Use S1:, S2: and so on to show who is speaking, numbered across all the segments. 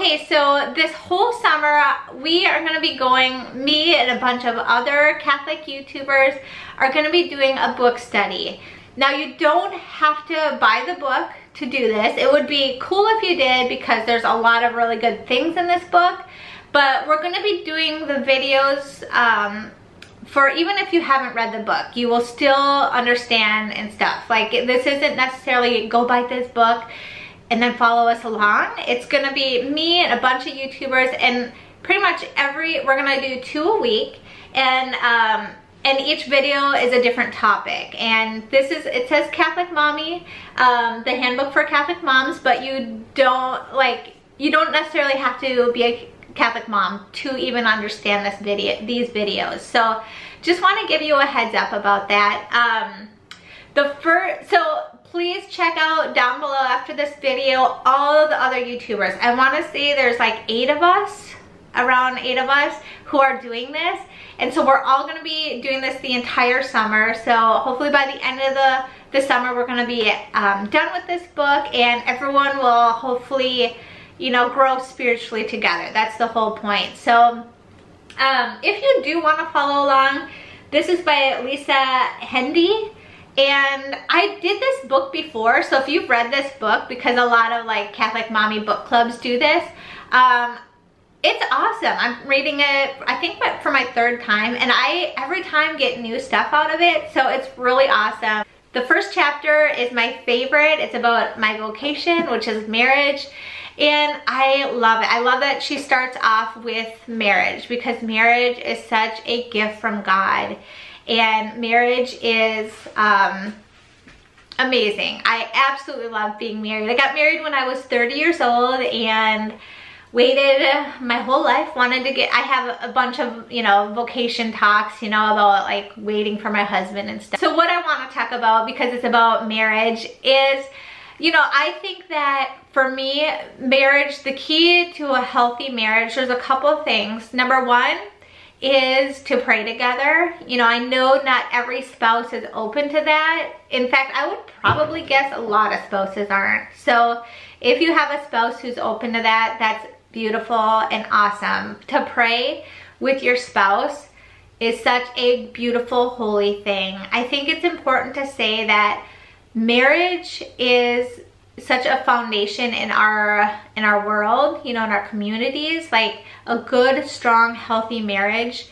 S1: Okay, so this whole summer we are going to be going, me and a bunch of other Catholic YouTubers are going to be doing a book study. Now you don't have to buy the book to do this. It would be cool if you did because there's a lot of really good things in this book. But we're going to be doing the videos for even if you haven't read the book, you will still understand and stuff. Like this isn't necessarily go buy this book and then follow us along. It's going to be me and a bunch of YouTubers, and pretty much we're going to do 2 a week, and each video is a different topic. And it says Catholic Mommy, the handbook for Catholic moms, but you don't necessarily have to be a Catholic mom to even understand these videos. So just want to give you a heads up about that. So please check out down below after this video all of the other YouTubers. I want to say there's like 8 of us, around 8 of us who are doing this. And so we're all going to be doing this the entire summer. So hopefully by the end of the summer we're going to be done with this book, and everyone will hopefully, you know, grow spiritually together. That's the whole point. So if you do want to follow along, this is by Lisa Hendy. And I did this book before, so if you've read this book, because a lot of like Catholic Mommy book clubs do this, it's awesome. I'm reading it, I think for my 3rd time, and I every time get new stuff out of it, so it's really awesome. The first chapter is my favorite. It's about my vocation, which is marriage, and I love it. I love that she starts off with marriage, because marriage is such a gift from God. And marriage is amazing. I absolutely love being married. I got married when I was 30 years old and waited my whole life. I have a bunch of, you know, vocation talks, you know, about like waiting for my husband and stuff. So what I want to talk about, because it's about marriage, is, you know, I think that for me, marriage, the key to a healthy marriage, there's a couple of things. Number 1 is to pray together. You know, I know not every spouse is open to that. In fact, I would probably guess a lot of spouses aren't. So if you have a spouse who's open to that, that's beautiful and awesome. To pray with your spouse is such a beautiful, holy thing. I think it's important to say that marriage is such a foundation in our world, you know, in our communities. Like a good, strong, healthy marriage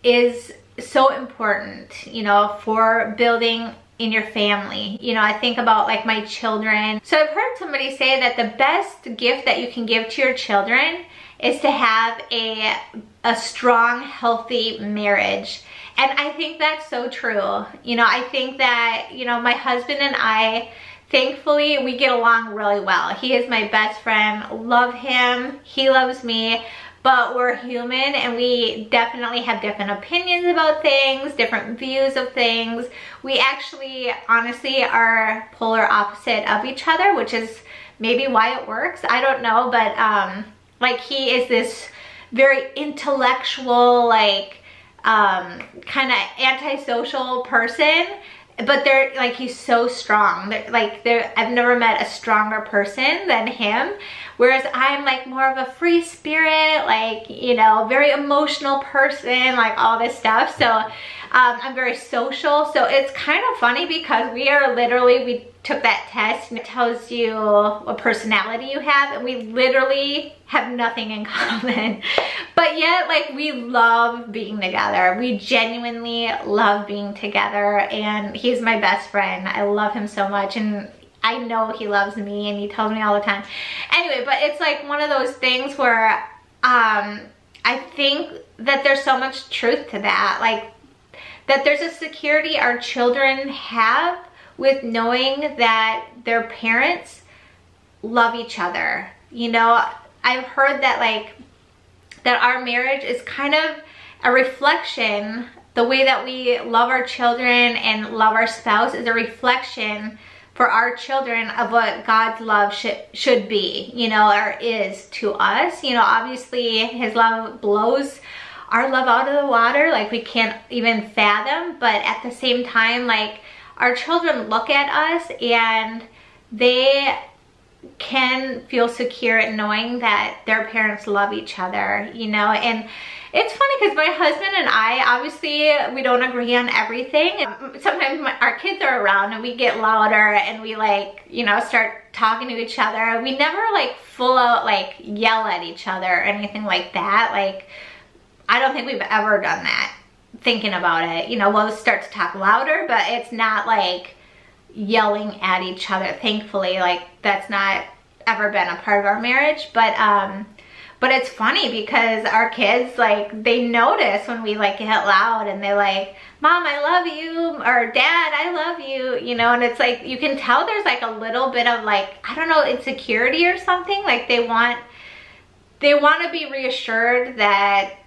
S1: is so important, you know, for building in your family. You know, I think about like my children. So I've heard somebody say that the best gift that you can give to your children is to have a strong, healthy marriage. And I think that's so true. You know, I think that, you know, my husband and I, thankfully, we get along really well. He is my best friend. Love him. He loves me. But we're human, and we definitely have different opinions about things, different views of things. We actually, honestly, are polar opposite of each other, which is maybe why it works. I don't know, but like he is this very intellectual, like kind of antisocial person. But he's so strong. I've never met a stronger person than him. Whereas I'm like more of a free spirit, like, you know, very emotional person, like all this stuff. So I'm very social. So it's kind of funny because we took that test and it tells you what personality you have, and we literally have nothing in common. But yet, like, we love being together. We genuinely love being together, and he's my best friend. I love him so much, and I know he loves me, and he tells me all the time. Anyway, but it's like one of those things where I think that there's so much truth to that. Like, that there's a security our children have with knowing that their parents love each other. You know, I've heard that that our marriage is kind of a reflection, the way that we love our children and love our spouse is a reflection for our children of what God's love should be, you know, or is to us. You know, obviously his love blows our love out of the water, like we can't even fathom, but at the same time, like, our children look at us and they can feel secure in knowing that their parents love each other, you know. And it's funny because my husband and I, obviously we don't agree on everything. Sometimes our kids are around and we get louder and we like, you know, start talking to each other. We never like full out like yell at each other or anything like that. Like, I don't think we've ever done that, thinking about it. You know, we'll start to talk louder, but it's not like yelling at each other. Thankfully, like that's not ever been a part of our marriage. But it's funny because our kids, like, they notice when we like get loud and they're like, Mom, I love you, or Dad, I love you, you know. And it's like, you can tell there's like a little bit of like, I don't know, insecurity or something. Like they want to be reassured that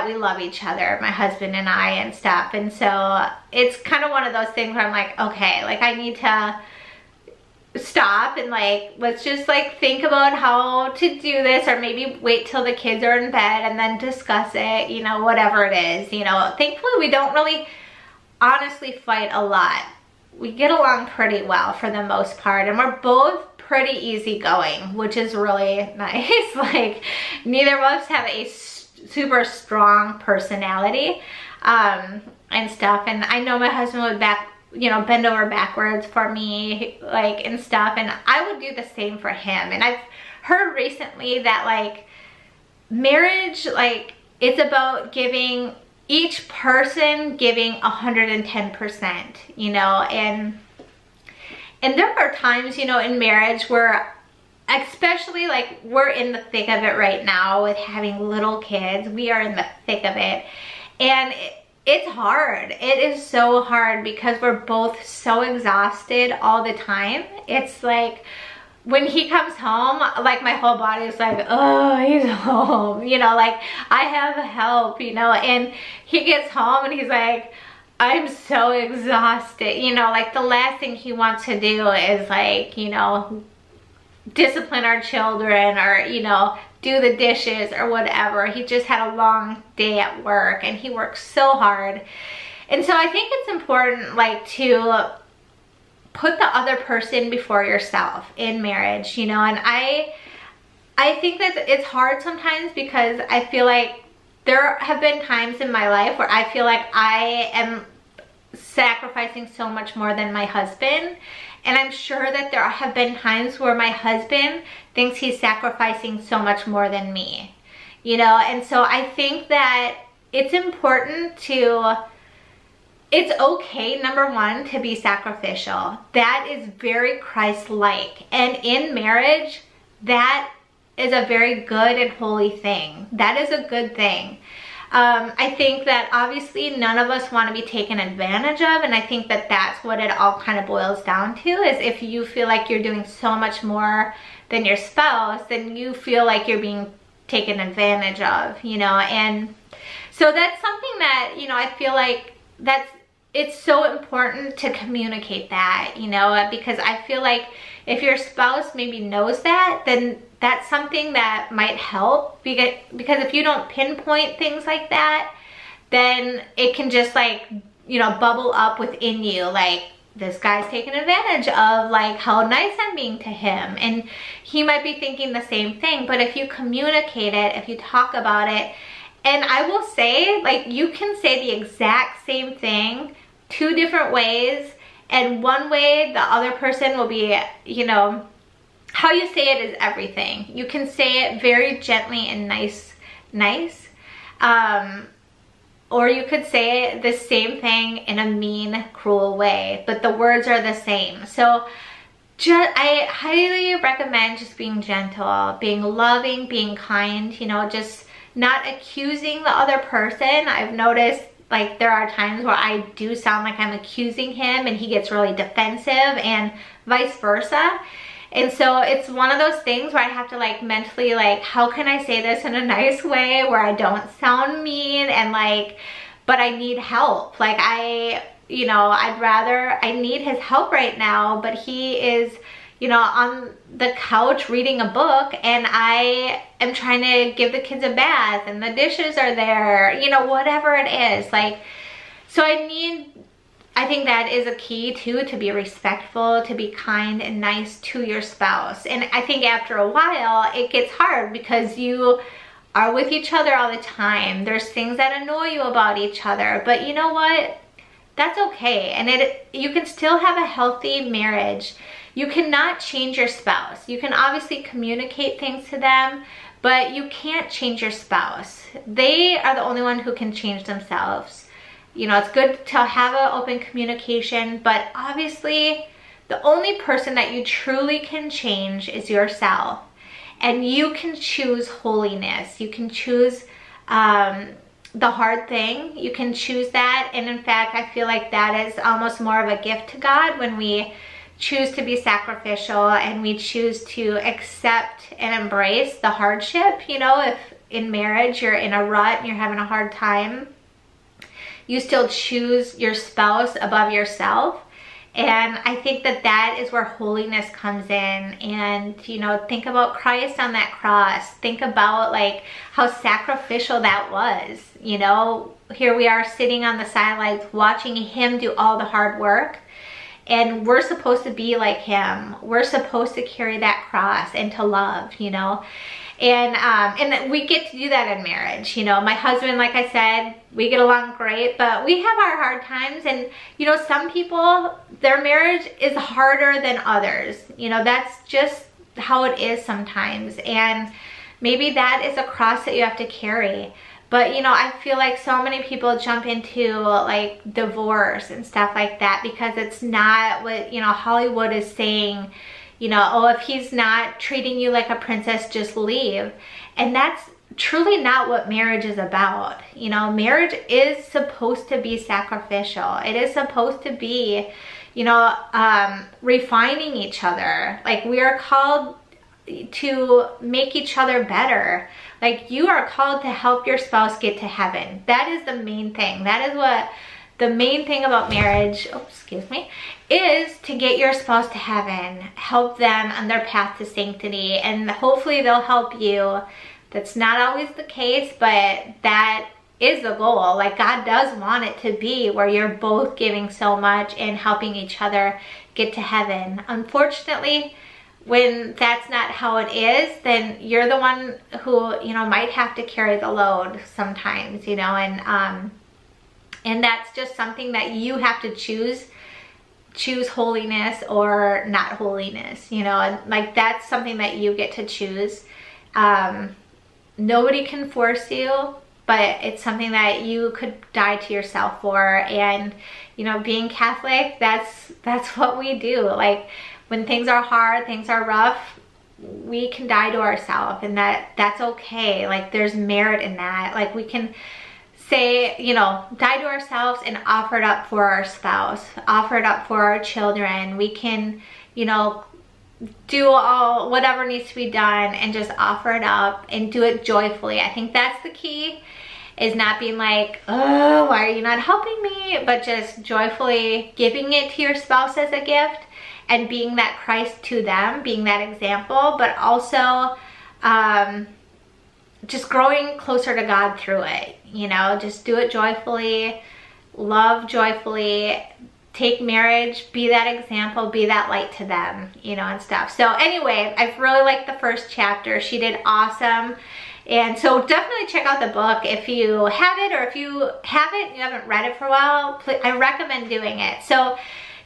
S1: we love each other, my husband and I, and stuff. And so it's kind of one of those things where I'm like, okay, like I need to stop and like, let's just like think about how to do this, or maybe wait till the kids are in bed and then discuss it, you know, whatever it is, you know. Thankfully, we don't really honestly fight a lot. We get along pretty well for the most part, and we're both pretty easygoing, which is really nice. Like, neither of us have a super strong personality and stuff. And I know my husband would bend over backwards for me, like, and stuff, and I would do the same for him. And I've heard recently that like marriage, like, it's about giving each person 110%, you know. And there are times, you know, in marriage where, especially like we're in the thick of it right now with having little kids, we are in the thick of it, and it's hard. It is so hard because we're both so exhausted all the time. It's like when he comes home, like my whole body is like, oh, he's home, you know, like I have help, you know. And he gets home and he's like, I'm so exhausted, you know. Like the last thing he wants to do is like, you know, discipline our children, or, you know, do the dishes or whatever. He just had a long day at work and he works so hard. And so I think it's important, like, to put the other person before yourself in marriage, you know. And I think that it's hard sometimes because I feel like there have been times in my life where I feel like I am sacrificing so much more than my husband. And I'm sure that there have been times where my husband thinks he's sacrificing so much more than me, you know. And so I think that it's important it's okay, number one, to be sacrificial. That is very Christ-like. And in marriage, that is a very good and holy thing. That is a good thing. I think that obviously none of us want to be taken advantage of, and I think that that's what it all kind of boils down to, is if you feel like you're doing so much more than your spouse, then you feel like you're being taken advantage of, you know. And so that's something that, you know, I feel like it's so important to communicate that, you know, because I feel like if your spouse maybe knows that, then that's something that might help, because if you don't pinpoint things like that, then it can just like, you know, bubble up within you, like, this guy's taking advantage of like how nice I'm being to him, and he might be thinking the same thing. But if you communicate it, if you talk about it, and I will say, like, you can say the exact same thing 2 different ways, and one way the other person will be, you know, how you say it is everything. You can say it very gently and nice, or you could say the same thing in a mean, cruel way, but the words are the same. So I highly recommend just being gentle, being loving, being kind, you know, just not accusing the other person. I've noticed, like, there are times where I do sound like I'm accusing him and he gets really defensive, and vice versa. And so it's one of those things where I have to like mentally, like, how can I say this in a nice way where I don't sound mean, and like, but I need help. Like, you know, I need his help right now, but he is, you know, on the couch reading a book, and I am trying to give the kids a bath and the dishes are there, you know, whatever it is. Like, so I need I think that is a key too, to be respectful, to be kind and nice to your spouse. And I think after a while, it gets hard because you are with each other all the time. There's things that annoy you about each other, but you know what? That's okay. And you can still have a healthy marriage. You cannot change your spouse. You can obviously communicate things to them, but you can't change your spouse. They are the only one who can change themselves. You know, it's good to have an open communication, but obviously the only person that you truly can change is yourself. And you can choose holiness. You can choose the hard thing. You can choose that. And in fact, I feel like that is almost more of a gift to God when we choose to be sacrificial and we choose to accept and embrace the hardship. You know, if in marriage you're in a rut and you're having a hard time, you still choose your spouse above yourself. And I think that that is where holiness comes in. And, you know, think about Christ on that cross. Think about like how sacrificial that was. You know, here we are sitting on the sidelines watching him do all the hard work. And we're supposed to be like him. We're supposed to carry that cross and to love, you know. And we get to do that in marriage. You know, my husband, like I said, we get along great, but we have our hard times. And, you know, some people, their marriage is harder than others. You know, that's just how it is sometimes. And maybe that is a cross that you have to carry. But, you know, I feel like so many people jump into like divorce and stuff like that because it's not what, you know, Hollywood is saying. You know, oh, if he's not treating you like a princess, just leave. And that's truly not what marriage is about. You know, marriage is supposed to be sacrificial. It is supposed to be, you know, refining each other. Like, we are called to make each other better. Like, you are called to help your spouse get to heaven. That is the main thing. That is what the main thing about marriage, is to get your spouse to heaven, help them on their path to sanctity, and hopefully they'll help you. That's not always the case, but that is the goal. Like, God does want it to be where you're both giving so much and helping each other get to heaven. Unfortunately, when that's not how it is, then you're the one who, you know, might have to carry the load sometimes, you know, and that's just something that you have to choose holiness or not holiness, you know, and like that's something that you get to choose. Nobody can force you, but it's something that you could die to yourself for. And, you know, being Catholic, that's what we do. Like, when things are hard, things are rough, we can die to ourselves, and that's okay. Like, there's merit in that. Like, we can say, you know, die to ourselves and offer it up for our spouse, offer it up for our children. We can, you know, do all whatever needs to be done and just offer it up and do it joyfully. I think that's the key, is not being like, oh, why are you not helping me? But just joyfully giving it to your spouse as a gift and being that Christ to them, being that example, but also just growing closer to God through it. You know, just do it joyfully, love joyfully, take marriage, be that example, be that light to them, you know, and stuff. So anyway, I've really liked the first chapter. She did awesome. And so definitely check out the book if you have it, or if you haven't, you haven't read it for a while, I recommend doing it. So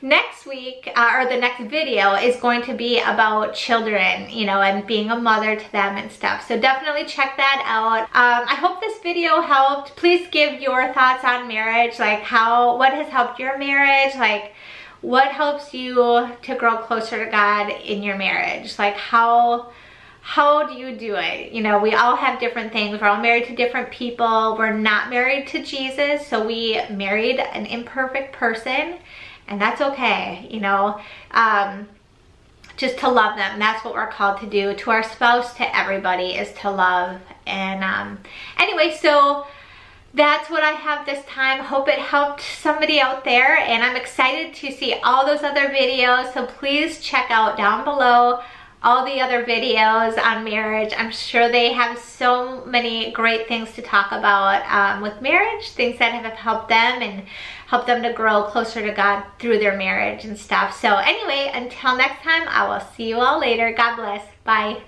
S1: next week, or the next video, is going to be about children, you know, and being a mother to them and stuff. So definitely check that out. I hope this video helped. Please give your thoughts on marriage, like what has helped your marriage, like what helps you to grow closer to God in your marriage, like how do you do it? You know, we all have different things. We're all married to different people. We're not married to Jesus, so we married an imperfect person. And that's okay, you know, just to love them. That's what we're called to do, to our spouse, to everybody, is to love. And anyway, so that's what I have this time. Hope it helped somebody out there, and I'm excited to see all those other videos. So please check out down below all the other videos on marriage. I'm sure they have so many great things to talk about with marriage, things that have helped them, and help them to grow closer to God through their marriage and stuff. So anyway, until next time, I will see you all later. God bless. Bye.